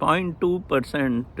0.2%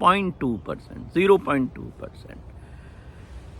0.2%, 0.2%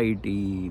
IT,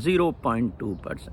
0.2%।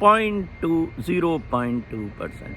0.2%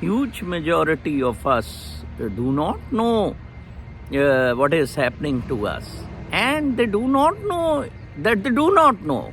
huge majority of us do not know what is happening to us, and they do not know that they do not know.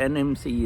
NMC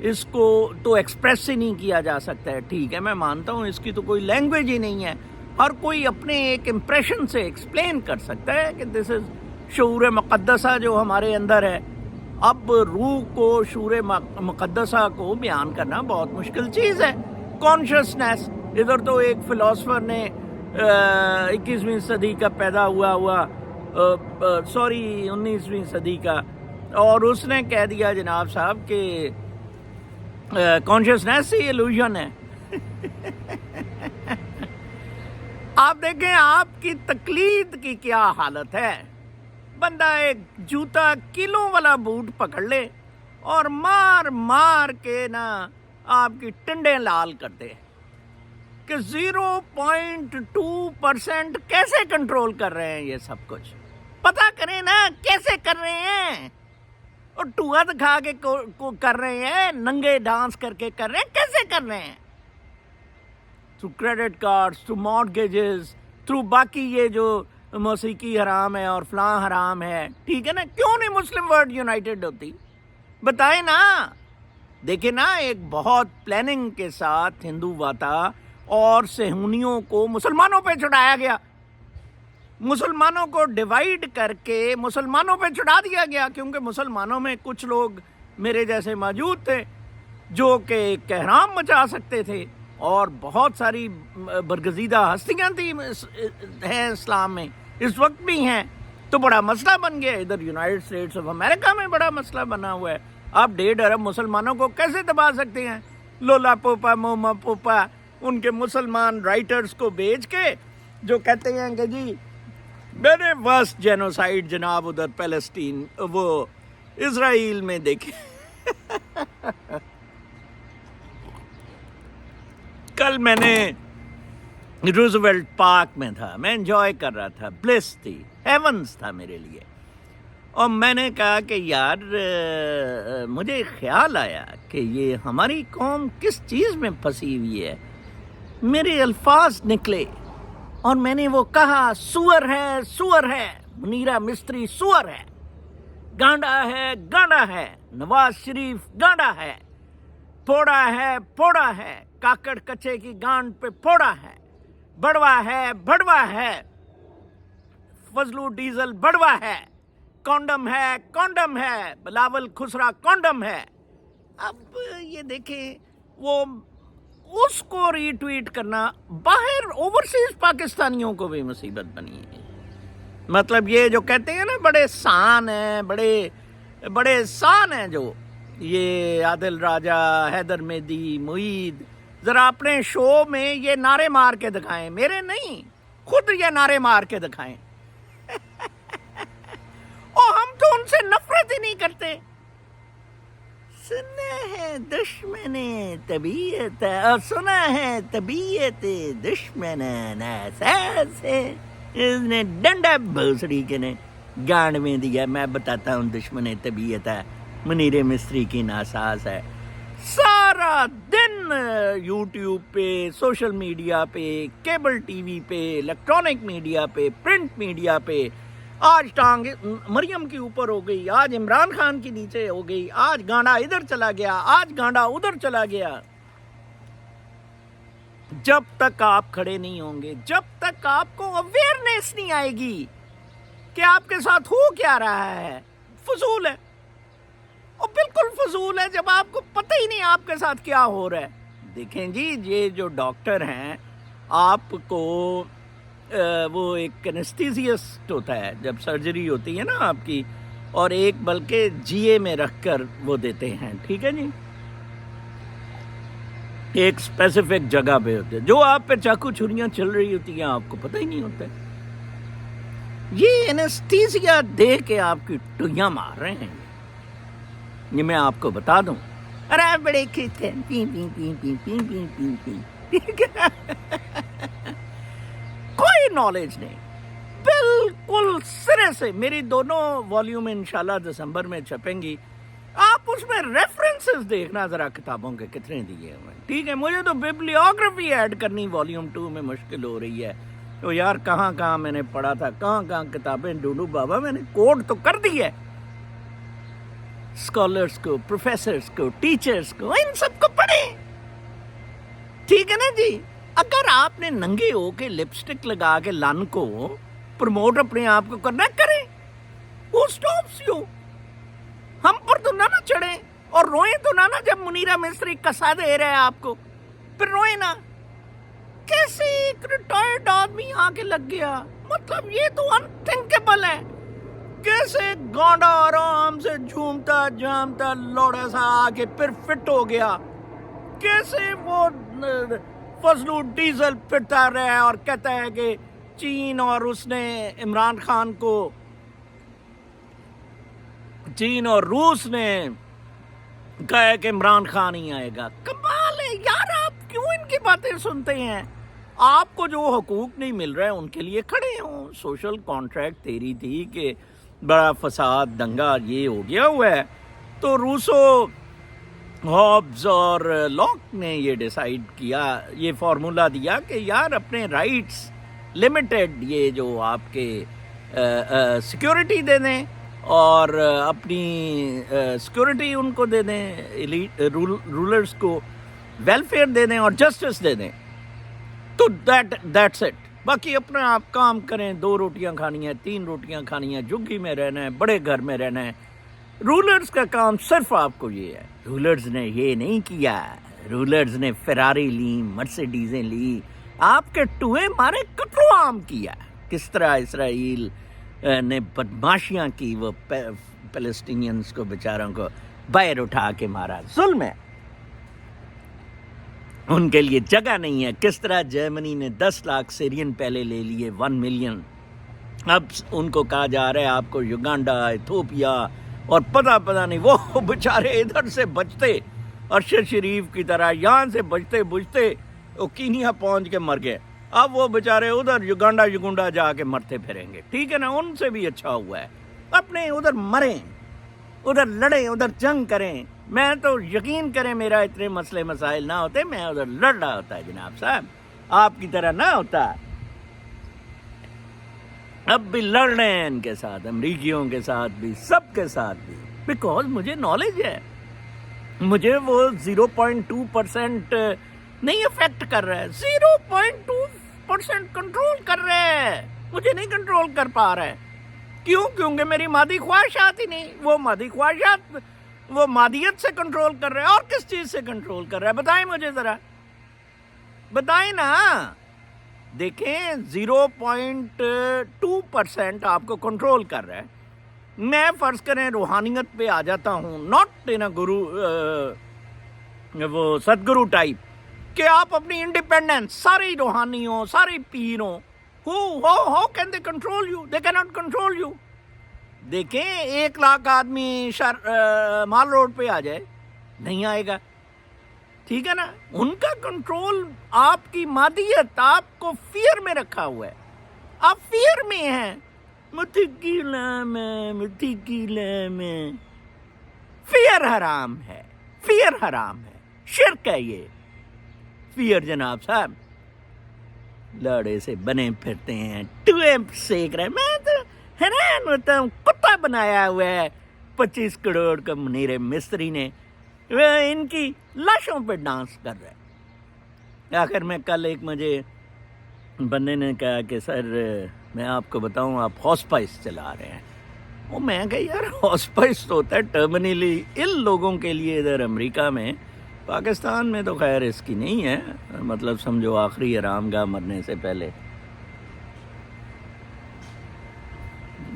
اس کو تو express ہی نہیں کیا جا سکتا ہے. ٹھیک ہے میں مانتا ہوں اس کی تو کوئی لینگویج ہی نہیں ہے. ہر کوئی اپنے ایک امپریشن سے ایکسپلین کر سکتا ہے کہ دس از شعور مقدسہ جو ہمارے اندر ہے. اب روح کو، شعور مقدسہ کو بیان کرنا بہت مشکل چیز ہے. کانشسنس، ادھر تو ایک فلاسفر نے 21ویں صدی کا پیدا ہوا 19ویں صدی کا، اور اس نے کہہ دیا جناب صاحب کہ کانشسنس ہی ایلوژن ہے. آپ دیکھیں آپ کی تقلید کی کیا حالت ہے. بندہ ایک جوتا کلوں والا بوٹ پکڑ لے اور مار مار کے نا آپ کی ٹنڈیں لال کر دے کہ 0.2% کیسے کنٹرول کر رہے ہیں. یہ سب کچھ پتہ کریں نا کیسے کر رہے ہیں. اور ٹوہا دکھا کے کر رہے ہیں، ننگے ڈانس کر کے کر رہے ہیں. کیسے کر رہے ہیں؟ Through credit cards, through mortgages, through باقی یہ جو موسیقی حرام ہے اور فلاں حرام ہے. ٹھیک ہے نا، کیوں نہیں مسلم ورلڈ یونائٹڈ ہوتی؟ بتائیں نا. دیکھیں نا، ایک بہت پلاننگ کے ساتھ ہندو واتا اور صہیونیوں کو مسلمانوں پہ چڑھایا گیا. مسلمانوں کو ڈیوائیڈ کر کے مسلمانوں پہ چڑھا دیا گیا، کیونکہ مسلمانوں میں کچھ لوگ میرے جیسے موجود تھے جو کہ احرام مچا سکتے تھے، اور بہت ساری برگزیدہ ہستیاں تھیں ہیں اسلام میں، اس وقت بھی ہیں. تو بڑا مسئلہ بن گیا. ادھر یونائٹڈ اسٹیٹس آف امریکہ میں بڑا مسئلہ بنا ہوا ہے. آپ 1.5 ارب مسلمانوں کو کیسے دبا سکتے ہیں؟ لولا پوپا موما پوپا ان کے مسلمان رائٹرز کو بھیج کے جو کہتے ہیں کہ جی میں نے ورسٹ جینوسائیڈ جناب ادھر پیلسٹین وہ اسرائیل میں دیکھے. کل میں نے روزویلٹ پارک میں تھا، میں انجوائے کر رہا تھا، بلیس تھی، ہیونز تھا میرے لیے. اور میں نے کہا کہ یار مجھے خیال آیا کہ یہ ہماری قوم کس چیز میں پھنسی ہوئی ہے. میرے الفاظ نکلے اور میں نے وہ کہا، سور ہے، سور ہے، منیرہ مستری سور ہے، گانڈا ہے، گانڈا ہے، نواز شریف گانڈا ہے، پھوڑا ہے، پھوڑا ہے، کاکڑ کچے کی گانڈ پہ پھوڑا ہے، بڑوا ہے، بڑوا ہے، فضلو ڈیزل بڑوا ہے، کونڈم ہے، کونڈم ہے، بلاول خسرا کونڈم ہے. اب یہ دیکھیں وہ اس کو ری ٹویٹ کرنا باہر اوورسیز پاکستانیوں کو بھی مصیبت بنی ہے. مطلب یہ جو کہتے ہیں نا بڑے سان ہیں، بڑے سان ہیں جو یہ عادل راجہ، حیدر مہدی، معید، ذرا اپنے شو میں یہ نعرے مار کے دکھائیں، میرے نہیں، خود یہ نعرے مار کے دکھائیں. اور ہم تو ان سے نفرت ہی نہیں کرتے. سنا ہے دشمن طبیعت، اور سنا ہے طبیعت دشمن ناساز ہے. اس نے ڈنڈا بھوسڑی کے نے گانڈ میں دیا. میں بتاتا ہوں دشمن طبیعت ہے، منیر مستری کی ناساز ہے. سارا دن یوٹیوب پہ، سوشل میڈیا پہ، کیبل ٹی وی پہ، الیکٹرانک میڈیا پہ، پرنٹ میڈیا پہ، آج ٹانگ مریم کی اوپر ہو گئی، آج عمران خان کی نیچے ہو گئی، آج گانڈا ادھر چلا گیا، آج گانڈا ادھر چلا گیا. جب تک آپ کھڑے نہیں ہوں گے، جب تک آپ کو اویئرنیس نہیں آئے گی کہ آپ کے ساتھ ہو کیا رہا ہے، فضول ہے. اور بالکل فضول ہے جب آپ کو پتہ ہی نہیں آپ کے ساتھ کیا ہو رہا ہے. دیکھیں جی، یہ جو ڈاکٹر ہیں آپ کو وہ ایک انیستھیزیسٹ ہوتا ہے جب سرجری ہوتی ہے نا آپ کی، اور ایک بلکہ جی اے میں رکھ کر وہ دیتے ہیں. ٹھیک ہے جی، ایک اسپیسیفک جگہ پہ ہوتے ہیں. جو آپ پہ چاقو چھریاں چل رہی ہوتی ہیں آپ کو پتہ ہی نہیں ہوتا. یہ انیستھیزیا دے کے آپ کی ٹویاں مار رہے ہیں. یہ میں آپ کو بتا دوں. ارے بڑے کھیت ہیں، پی پی پی پی پی پی پی پی. کوئی نالج نہیں، بالکل سرے سے. میری 2 والیوم انشاءاللہ دسمبر میں چھپیں گی. آپ اس میں ریفرنسز دیکھنا ذرا کتابوں کے کتنے دیے ہوئے. ٹھیک ہے، مجھے تو ببلیوگرافی ایڈ کرنی والیوم 2 میں مشکل ہو رہی ہے. تو یار کہاں کہاں میں نے پڑھا تھا، کہاں کہاں کتابیں ڈھونڈوں. بابا میں نے کوڈ تو کر دی ہے. اسکالرس کو, پروفیسرس کو, ٹیچرس کو, ان سب کو پڑھیں. ٹھیک ہے نا جی. اگر آپ نے ننگے ہو کے لپسٹک لگا کے لن کو پروموٹ اپنے آپ کو کرنا کریں. Who stops you? ہم پر تو نہ چڑھیں اور روئیں تو نہ جب منیرہ مستری کسا دے رہے ہیں آپ کو, پھر روئیں نا. کیسے ایک ریٹائرڈ آدمی آ کے لگ گیا, مطلب یہ تو انتھنکیبل ہے. کیسے گانڈا آرام سے جھومتا جامتا لوڑا سا آ کے پھر فٹ ہو گیا. کیسے وہ فضلو ڈیزل پھرتا رہا ہے اور کہتا ہے کہ چین اور اس نے عمران خان کو, چین اور روس نے کہا ہے کہ عمران خان ہی آئے گا. کمال ہے یار, آپ کیوں ان کی باتیں سنتے ہیں؟ آپ کو جو حقوق نہیں مل رہا ہے ان کے لیے کھڑے ہوں. سوشل کانٹریکٹ تیری تھی کہ بڑا فساد دنگا یہ ہو گیا ہوا ہے, تو روسو, ہابز اور لاک نے یہ ڈیسائیڈ کیا, یہ فارمولا دیا کہ یار اپنے رائٹس لمیٹڈ, یہ جو آپ کے سیکیورٹی دے دیں اور اپنی سیکیورٹی ان کو دے دیں, رولرز کو ویلفیئر دے دیں اور جسٹس دے دیں, تو دیٹس اٹ. باقی اپنا آپ کام کریں, 2 روٹیاں کھانی ہیں, 3 روٹیاں کھانی ہیں, جھگی میں رہنا ہے, بڑے گھر میں رہنا ہے. رولرز کا کام صرف آپ کو یہ ہے. رولرز نے یہ نہیں کیا, رولرز نے فراری لی, مرسیڈیزیں لی, آپ کے ٹوئے مارے کٹرو عام کیا. کس طرح اسرائیل نے بدماشیاں کی, وہ فلسطینینز کو بیچاروں کو باہر اٹھا کے مارا. ظلم ہے, ان کے لیے جگہ نہیں ہے. کس طرح جرمنی نے 10 لاکھ سیرین پہلے لے لیے, 1 ملین. اب ان کو کہا جا رہا ہے آپ کو یوگانڈا, ایتھوپیا اور پتہ نہیں, وہ بیچارے ادھر سے بچتے ارشد شریف کی طرح یہاں سے بچتے وہ کینیا پہنچ کے مر گئے. اب وہ بیچارے ادھر یوگانڈا جا کے مرتے پھریں گے. ٹھیک ہے نا, ان سے بھی اچھا ہوا ہے. اپنے ادھر مریں, ادھر لڑیں, ادھر جنگ کریں. میں تو یقین کریں میرا اتنے مسئلے مسائل نہ ہوتے, میں ادھر لڑ رہا ہوتا ہے جناب صاحب, آپ کی طرح نہ ہوتا. اب بھی لڑ رہے ہیں ان کے ساتھ, امریکیوں کے ساتھ بھی, سب کے ساتھ بھی, بیکاز مجھے نالج ہے. مجھے وہ 0.2% نہیں افیکٹ کر رہا ہے, 0.2% کنٹرول کر رہے ہیں. مجھے نہیں کنٹرول کر پا رہا ہے. کیوں؟ کیونکہ میری مادی خواہشات ہی نہیں. وہ مادی خواہشات وہ مادیت سے کنٹرول کر رہے ہیں. اور کس چیز سے کنٹرول کر رہا ہے بتائیں مجھے ذرا, بتائیں نا. دیکھیں 0.2% آپ کو کنٹرول کر رہا ہے. میں فرض کریں روحانیت پہ آ جاتا ہوں, ناٹ ان گرو, وہ ستگرو ٹائپ, کہ آپ اپنی انڈیپینڈنس, سارے روحانی ہوں, سارے پیر ہوں, how can they control you? They cannot control you. دیکھیں 1 لاکھ آدمی مال روڈ پہ آ جائے, نہیں آئے گا. ٹھیک ہے نا, ان کا کنٹرول آپ کی مادیت آپ کو فیئر میں رکھا ہوا ہے. آپ فیئر میں ہیں. فیئر حرام ہے, فیئر حرام ہے, شرک ہے یہ فیئر جناب صاحب. لڑے سے بنے پھرتے ہیں, ٹوئے سیک رہے ہیں. میں تو حیران ہوتا ہوں, کتا بنایا ہوا ہے 25 کروڑ کا منیر مستری نے, ان کی لاشوں پہ ڈانس کر رہا ہے. آخر میں کل ایک مجھے بندے نے کہا کہ سر میں آپ کو بتاؤں آپ ہاسپائس چلا رہے ہیں. وہ میں کہا یار ہاسپائس تو ہوتا ہے ٹرمینلی ان لوگوں کے لیے ادھر امریکہ میں, پاکستان میں تو خیر اس کی نہیں ہے. مطلب سمجھو آخری آرام گاہ مرنے سے پہلے.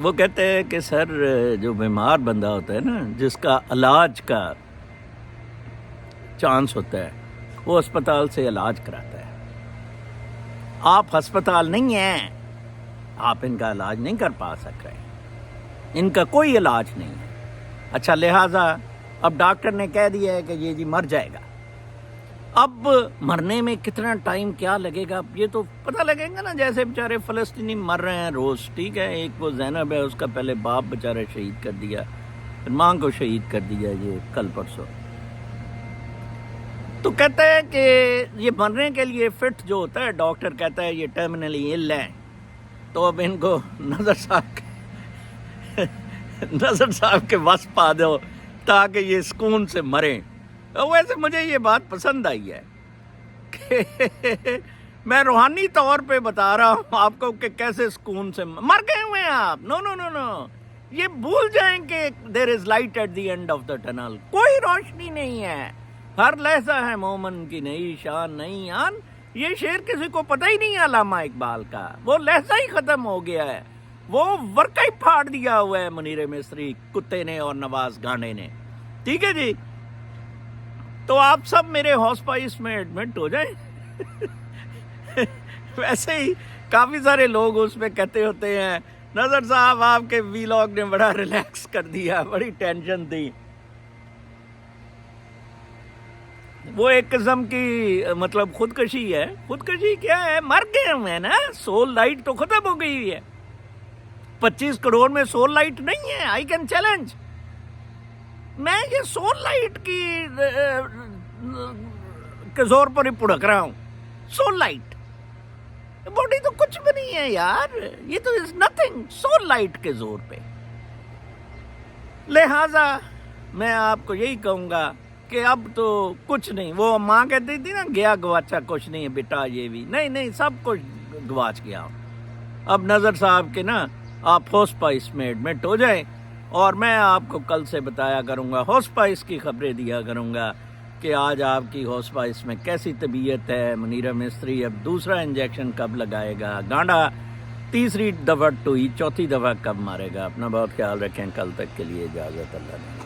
وہ کہتے ہیں کہ سر جو بیمار بندہ ہوتا ہے نا, جس کا علاج کا چانس ہوتا ہے, وہ اسپتال سے علاج کراتا ہے. آپ ہسپتال نہیں ہیں, آپ ان کا علاج نہیں کر پا سک رہے, ان کا کوئی علاج نہیں ہے. اچھا لہٰذا اب ڈاکٹر نے کہہ دیا ہے کہ یہ جی مر جائے گا. اب مرنے میں کتنا ٹائم کیا لگے گا یہ تو پتہ لگے گا نا. جیسے بیچارے فلسطینی مر رہے ہیں روز, ٹھیک ہے, ایک وہ زینب ہے, اس کا پہلے باپ بیچارہ شہید کر دیا, پھر ماں کو شہید کر دیا یہ کل پرسوں. تو کہتا ہے کہ یہ مرنے کے لیے فٹ جو ہوتا ہے, ڈاکٹر کہتا ہے یہ ٹرمینلی ال ہے. تو اب ان کو نظر صاحب کے وس پا دو تاکہ یہ سکون سے مریں. ویسے مجھے یہ بات پسند آئی ہے کہ میں روحانی طور پہ بتا رہا ہوں آپ کو کہ کیسے سکون سے مر گئے ہوئے ہیں آپ. نو نو نو نو, یہ بھول جائیں کہ there is light at the end of the tunnel. کوئی روشنی نہیں ہے, ہر لہجہ ہے مومن کی نئی شان نئی آن. یہ شعر کسی کو پتہ ہی نہیں ہے علامہ اقبال کا, وہ لہجہ ہی ختم ہو گیا ہے, وہ ورقہ ہی پھاڑ دیا ہوا ہے منیر مصری کتے نے اور نواز گانڈے نے. ٹھیک ہے جی, تو آپ سب میرے ہاسپائس میں ایڈمٹ ہو جائیں. ویسے ہی کافی سارے لوگ اس پہ کہتے ہوتے ہیں نظر صاحب آپ کے ویلاگ نے بڑا ریلیکس کر دیا, بڑی ٹینشن تھی. وہ ایک قسم کی مطلب خودکشی ہے. خودکشی کیا ہے, مر گئے میں نا, سول لائٹ تو ختم ہو گئی ہے. 25 کروڑ میں سول لائٹ نہیں ہے. I can challenge. میں یہ سول لائٹ کی کے زور پر ہی پڑک رہا ہوں. سول لائٹ باڈی تو کچھ بھی نہیں ہے یار, یہ تو از نتھنگ سول لائٹ کے زور پہ. لہذا میں آپ کو یہی کہوں گا کہ اب تو کچھ نہیں. وہ ماں کہتی تھی نا گیا گواچا کچھ نہیں ہے بیٹا, یہ بھی نہیں, سب کچھ گواچ گیا. اب نظر صاحب کے نا آپ ہاسپائس میں ایڈمٹ ہو جائیں, اور میں آپ کو کل سے بتایا کروں گا, ہاسپائس کی خبریں دیا کروں گا کہ آج آپ کی ہاسپائس میں کیسی طبیعت ہے. منیر مصری اب دوسرا انجیکشن کب لگائے گا, گانڈا تیسری دفعہ ٹوئی, چوتھی دفعہ کب مارے گا. اپنا بہت خیال رکھیں. کل تک کے لیے اجازت, اللہ نے.